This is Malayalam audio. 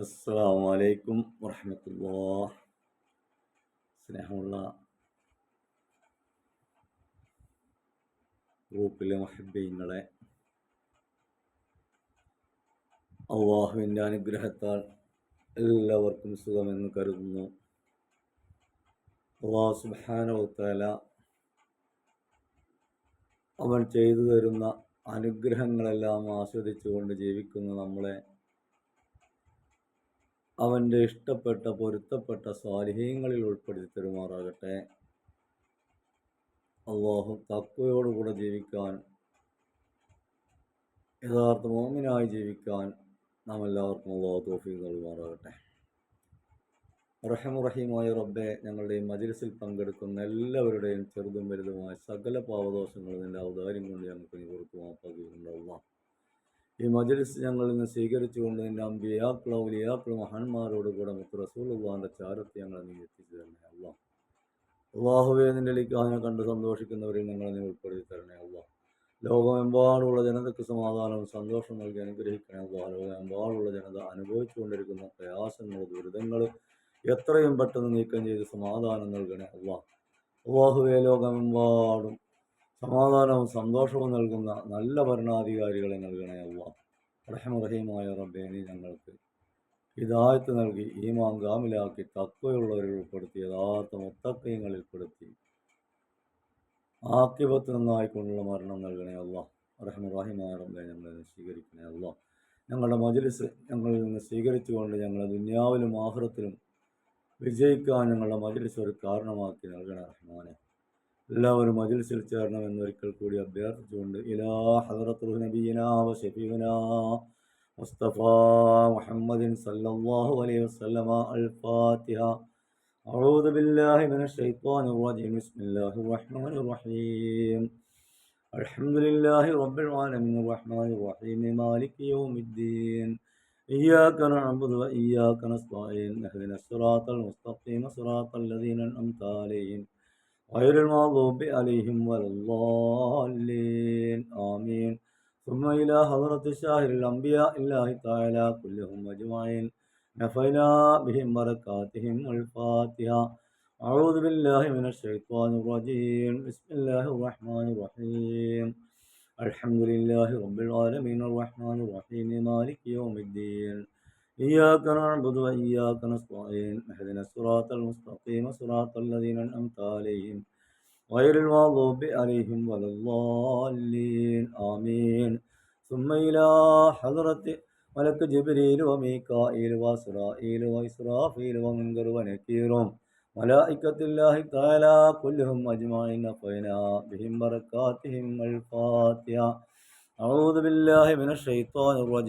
അസ്സലാമു അലൈക്കും വറഹ്മത്തുള്ളാഹ്. സ്നേഹമുള്ള ഗ്രൂപ്പിലെ മുഹബ്ബീങ്ങളെ, അള്ളാഹുവിൻ്റെ അനുഗ്രഹത്താൽ എല്ലാവർക്കും സുഖമെന്ന് കരുതുന്നു. അള്ളാഹു സുബ്ഹാനഹു വ തആല അവൻ ചെയ്തു തരുന്ന അനുഗ്രഹങ്ങളെല്ലാം ആസ്വദിച്ചുകൊണ്ട് ജീവിക്കുന്ന നമ്മളെ അവൻ്റെ ഇഷ്ടപ്പെട്ട പൊരുത്തപ്പെട്ട സ്വാലിഹീങ്ങളിൽ ഉൾപ്പെടുത്തി തരുമാറാകട്ടെ. അള്ളാഹു തഖ്വയോടുകൂടെ ജീവിക്കാൻ, യഥാർത്ഥ മുഅ്മിനായി ജീവിക്കാൻ നാം എല്ലാവർക്കും അള്ളാഹു തൗഫീഖ് നൽകുമാറാകട്ടെ. റഹീമായ റബ്ബെ, ഞങ്ങളുടെ ഈ മജ്‌ലിസിൽ പങ്കെടുക്കുന്ന എല്ലാവരുടെയും ചെറുതും വലുതുമായ സകല പാവദോഷങ്ങളും നിൻ്റെ ഔദാര്യം കൊണ്ട് ഞങ്ങൾക്ക് നീ പുറത്തു മാപ്പാക്കിയിട്ടുണ്ടാവുക. ഈ മജ്‌ലിസ് ഞങ്ങളിൽ നിന്ന് സ്വീകരിച്ചുകൊണ്ട് നിൻ്റെ അമ്പിയാക്കളും ഔലിയാക്കളും മഹാന്മാരോട് കൂടെ മുത്ത് റസൂലുള്ളാഹിൻ്റെ ചാരത്ത് ഞങ്ങളെ നീ എത്തിച്ചു തരണേ അല്ലാഹ്. അള്ളാഹുവേ, നിൻ്റെ ലിഖാനെ കണ്ട് സന്തോഷിക്കുന്നവരിൽ ഞങ്ങളെ നീ ഉൾപ്പെടുത്തി തരണേ അല്ലാഹ്. ലോകമെമ്പാടുള്ള ജനതയ്ക്ക് സമാധാനവും സന്തോഷം നൽകി അനുഗ്രഹിക്കണേ അല്ലാഹ്. ലോകമെമ്പാടുള്ള ജനത അനുഭവിച്ചുകൊണ്ടിരിക്കുന്ന പ്രയാസങ്ങൾ, ദുരിതങ്ങൾ എത്രയും പെട്ടെന്ന് നീക്കം ചെയ്ത് സമാധാനം നൽകണേ അല്ലാഹ്. അല്ലാഹുവേ, ലോകമെമ്പാടും സമാധാനവും സന്തോഷവും നൽകുന്ന നല്ല ഭരണാധികാരികളെ നൽകണേ അല്ലാഹ്. റഹീമായ റബ്ബേ, നീ ഞങ്ങൾക്ക് ഹിദായത്ത് നൽകി ഈമാൻ കാമിലാക്കി തഖ്വയുള്ളവരിൽ ഉൾപ്പെടുത്തി യഥാർത്ഥ മുത്തഖീങ്ങളിൽപ്പെടുത്തി ആഖിബത്ത് നന്നായിക്കൊണ്ടുള്ള മരണം നൽകണേ അല്ലാഹ്. റഹീമായ റബ്ബേ, ഞങ്ങളെ സ്വീകരിക്കണേ അല്ലാഹ്. ഞങ്ങളുടെ മജ്‌ലിസ് ഞങ്ങളിൽ നിന്ന് സ്വീകരിച്ചുകൊണ്ട് ഞങ്ങളെ ദുനിയാവിലും ആഖിറത്തിലും വിജയിക്കാൻ ഞങ്ങളുടെ മജ്‌ലിസ് ഒരു കാരണമാക്കി നൽകണേ റഹ്മാനെ. എല്ലാവരും മജ്‌ലിസിൽ ചേരണമെന്നൊരിക്കൽ കൂടി അഭ്യർത്ഥിച്ചുകൊണ്ട് ഇലാ ഹദ്റത്തുൽ നബിയിനാ വ ശഫീഉനാ മുസ്തഫ മുഹമ്മദിൻ സല്ലല്ലാഹു അലൈഹി വസല്ലമ അൽ ഫാത്തിഹ. അഊദു ബില്ലാഹി മിനശ് ശൈത്വാനിർ റജീം. ബിസ്മില്ലാഹിർ റഹ്മാനിർ റഹീം. അൽഹംദുലില്ലാഹി റബ്ബിൽ ആലമീൻ റഹ്മാനിർ റഹീം മാലികി യൗമിദ്ദീൻ. ഇയ്യാക നഅ്ബുദു വ ഇയ്യാക നസ്തഈൻ. ഇഹ്ദിനസ് സിറാത്തൽ മുസ്തഖീം സിറാത്തൽ ലദീന അൻഅംത അലൈഹിം ഗൈറിൽ മഗ്ദൂബി അലൈഹിം വലദ്ദാല്ലീൻ. ആമീൻ. ثم إلى حضرة شاهر الأنبياء الله تعالى كلهم أجمعين نفعنا بهم بركاتهم. الفاتحة. أعوذ بالله من الشيطان الرجيم. بسم الله الرحمن الرحيم. الحمد لله رب العالمين الرحمن الرحيم مالك يوم الدين. إياك نعبد وإياك نستعين. اهدنا الصراط المستقيم صراط الذين أنعمت عليهم غير المغضوب عليهم ولا الضالين. آمين. ثم إلى حضرة ملك جبريل وميكائيل وإسرائيل وإسرافيل ومنذر ونكير ملائكة الله تعالى كلهم أجمعين نفعنا بهم بركاتهم. الفاتحة. أعوذ بالله من الشيطان الرجيم.